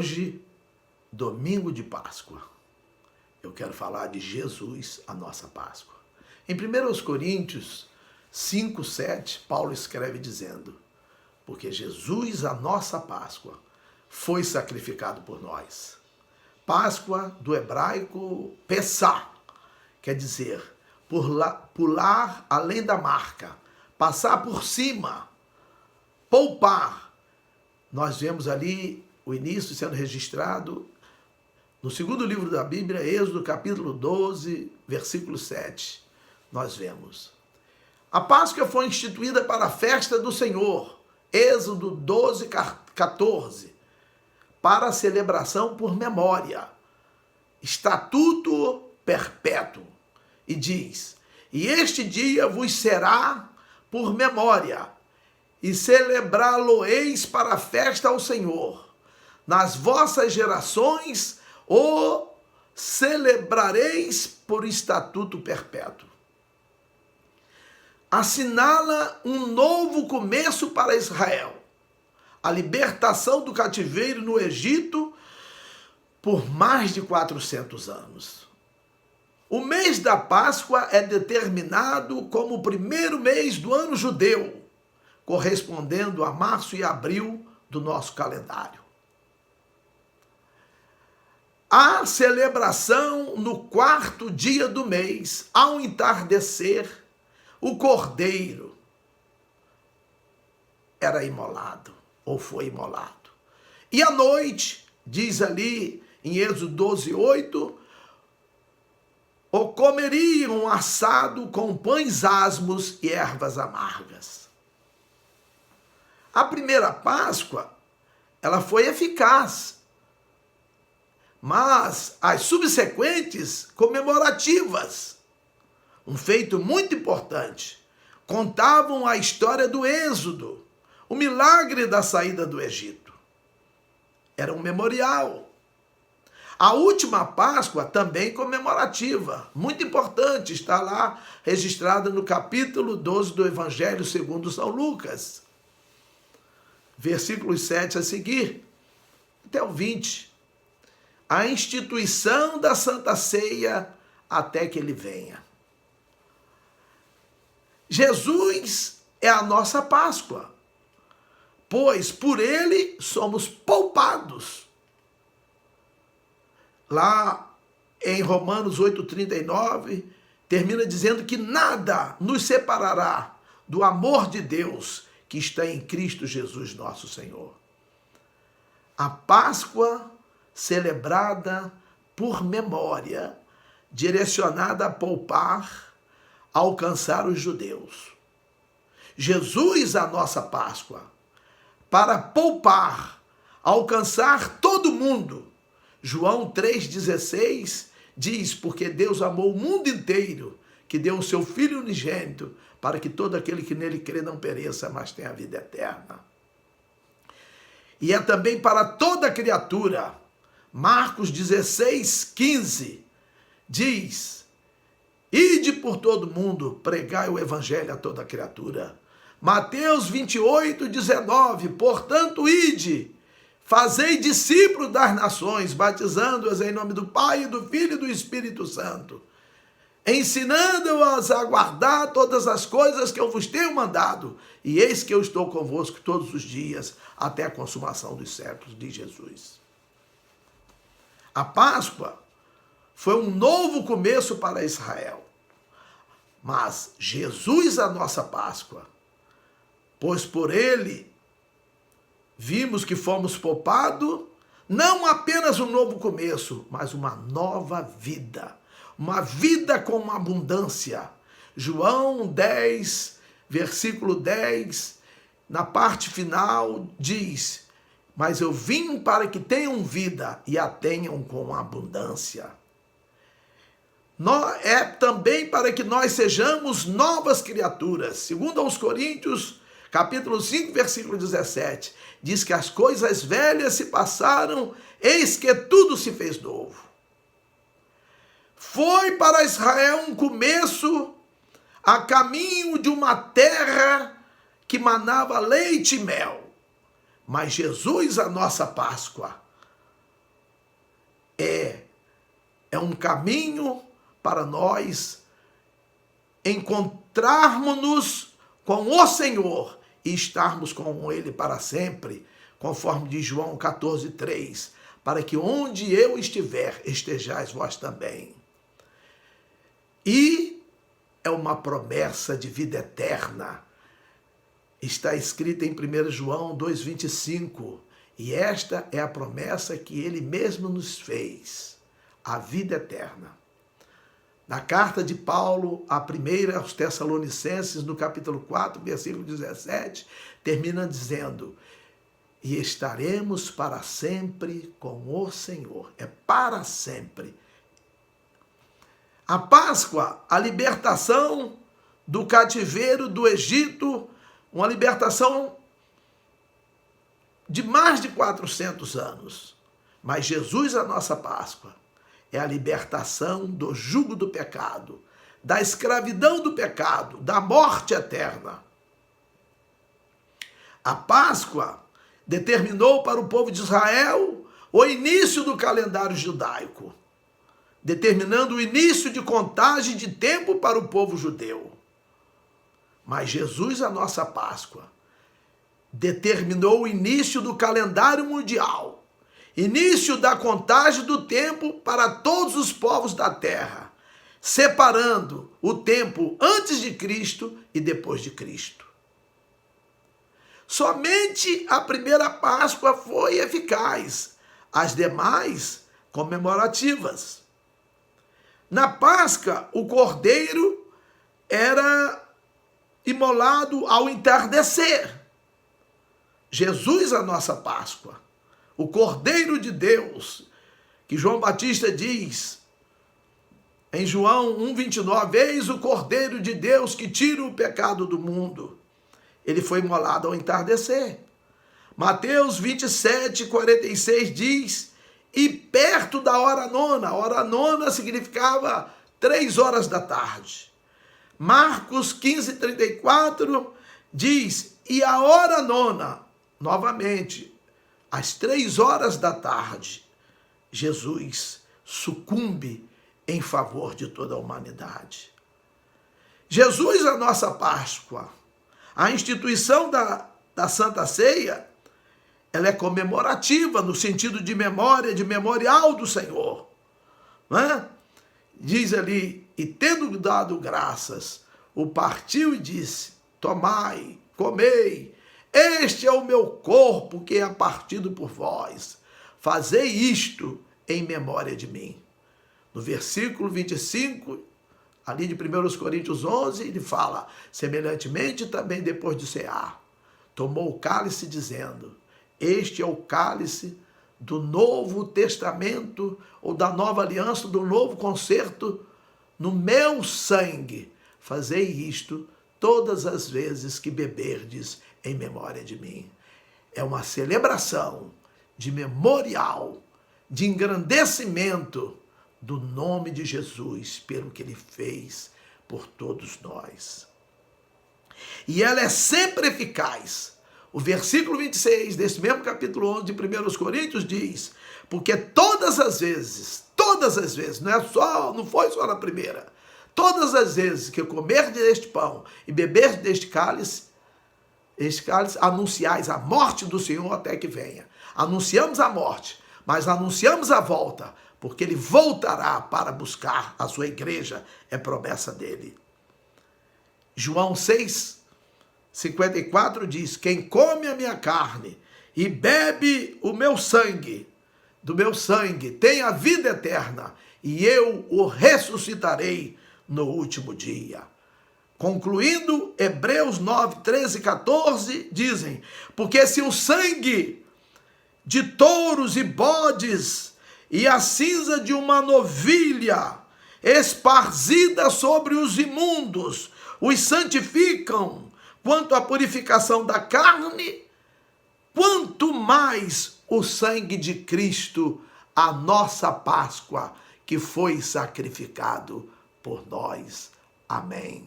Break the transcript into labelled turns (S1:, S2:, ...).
S1: Hoje, domingo de Páscoa, eu quero falar de Jesus, a nossa Páscoa. Em 1 Coríntios 5, 7, Paulo escreve dizendo: porque Jesus, a nossa Páscoa, foi sacrificado por nós. Páscoa, do hebraico Pessá, quer dizer pular além da marca, passar por cima, poupar. Nós vemos ali o início sendo registrado no segundo livro da Bíblia, Êxodo capítulo 12, versículo 7. Nós vemos: a Páscoa foi instituída para a festa do Senhor, Êxodo 12, 14, para a celebração por memória, estatuto perpétuo. E diz: e este dia vos será por memória, e celebrá-lo-eis para a festa ao Senhor. Nas vossas gerações o celebrareis por estatuto perpétuo. Assinala um novo começo para Israel, a libertação do cativeiro no Egito por mais de 400 anos. O mês da Páscoa é determinado como o primeiro mês do ano judeu, correspondendo a março e abril do nosso calendário. A celebração no quarto dia do mês, ao entardecer, o cordeiro era imolado, ou foi imolado. E à noite, diz ali em Êxodo 12, 8, o comeriam assado com pães asmos e ervas amargas. A primeira Páscoa, ela foi eficaz, mas as subsequentes comemorativas, um feito muito importante, contavam a história do Êxodo, o milagre da saída do Egito. Era um memorial. A última Páscoa também comemorativa, muito importante, está lá registrada no capítulo 12 do Evangelho segundo São Lucas, versículos 7 a seguir, até o 20. A instituição da Santa Ceia até que ele venha. Jesus é a nossa Páscoa, pois por ele somos poupados. Lá em Romanos 8,39, termina dizendo que nada nos separará do amor de Deus que está em Cristo Jesus nosso Senhor. A Páscoa celebrada por memória, direcionada a poupar, a alcançar os judeus. Jesus, a nossa Páscoa, para poupar, alcançar todo mundo. João 3,16 diz: porque Deus amou o mundo inteiro, que deu o seu Filho unigênito, para que todo aquele que nele crê não pereça, mas tenha a vida eterna. E é também para toda criatura. Marcos 16,15 diz: ide por todo mundo, pregai o evangelho a toda criatura. Mateus 28,19, portanto, ide, fazei discípulos das nações, batizando-as em nome do Pai, do Filho e do Espírito Santo, ensinando-as a guardar todas as coisas que eu vos tenho mandado, e eis que eu estou convosco todos os dias, até a consumação dos séculos, de Jesus. A Páscoa foi um novo começo para Israel, mas Jesus, a nossa Páscoa, pois por ele vimos que fomos poupados, não apenas um novo começo, mas uma nova vida. Uma vida com abundância. João 10, versículo 10, na parte final, diz: mas eu vim para que tenham vida e a tenham com abundância. É também para que nós sejamos novas criaturas. Segundo aos Coríntios, capítulo 5, versículo 17, diz que as coisas velhas se passaram, eis que tudo se fez novo. Foi para Israel um começo a caminho de uma terra que manava leite e mel. Mas Jesus, a nossa Páscoa, um caminho para nós encontrarmos-nos com o Senhor e estarmos com Ele para sempre, conforme diz João 14:3, para que onde eu estiver, estejais vós também. E é uma promessa de vida eterna. Está escrita em 1 João 2:25, e esta é a promessa que Ele mesmo nos fez, a vida eterna. Na carta de Paulo, a primeira aos Tessalonicenses, no capítulo 4, versículo 17, termina dizendo: e estaremos para sempre com o Senhor. É para sempre. A Páscoa, a libertação do cativeiro do Egito, uma libertação de mais de 400 anos. Mas Jesus, a nossa Páscoa, é a libertação do jugo do pecado, da escravidão do pecado, da morte eterna. A Páscoa determinou para o povo de Israel o início do calendário judaico, determinando o início de contagem de tempo para o povo judeu. Mas Jesus, a nossa Páscoa, determinou o início do calendário mundial, início da contagem do tempo para todos os povos da terra, separando o tempo antes de Cristo e depois de Cristo. Somente a primeira Páscoa foi eficaz, as demais comemorativas. Na Páscoa, o cordeiro era imolado ao entardecer. Jesus, a nossa Páscoa, o Cordeiro de Deus, que João Batista diz em João 1:29, eis o Cordeiro de Deus que tira o pecado do mundo. Ele foi imolado ao entardecer. Mateus 27:46 diz, e perto da hora nona significava 3 horas da tarde. Marcos 15:34 diz, e a hora nona, novamente, às 3 horas da tarde, Jesus sucumbe em favor de toda a humanidade. Jesus, a nossa Páscoa, a instituição da Santa Ceia, ela é comemorativa no sentido de memória, de memorial do Senhor. Não é? Diz ali, e tendo dado graças, o partiu e disse, tomai, comei, este é o meu corpo que é partido por vós. Fazei isto em memória de mim. No versículo 25, ali de 1 Coríntios 11, ele fala, semelhantemente também depois de cear, tomou o cálice dizendo, este é o cálice do Novo Testamento, ou da Nova Aliança, do Novo Concerto, no meu sangue. Fazei isto todas as vezes que beberdes em memória de mim. É uma celebração de memorial, de engrandecimento do nome de Jesus, pelo que ele fez por todos nós. E ela é sempre eficaz. O versículo 26 desse mesmo capítulo 11 de 1 Coríntios diz, porque todas as vezes, não foi só na primeira, todas as vezes que comer deste pão e beber deste cálice, anunciais a morte do Senhor até que venha. Anunciamos a morte, mas anunciamos a volta, porque ele voltará para buscar a sua igreja, é promessa dele. João 6:54 diz, quem come a minha carne e bebe o meu sangue, do meu sangue, tem a vida eterna, e eu o ressuscitarei no último dia. Concluindo, Hebreus 9:13-14 dizem, porque se o sangue de touros e bodes e a cinza de uma novilha esparzida sobre os imundos os santificam quanto à purificação da carne, quanto mais o sangue de Cristo, a nossa Páscoa, que foi sacrificado por nós. Amém.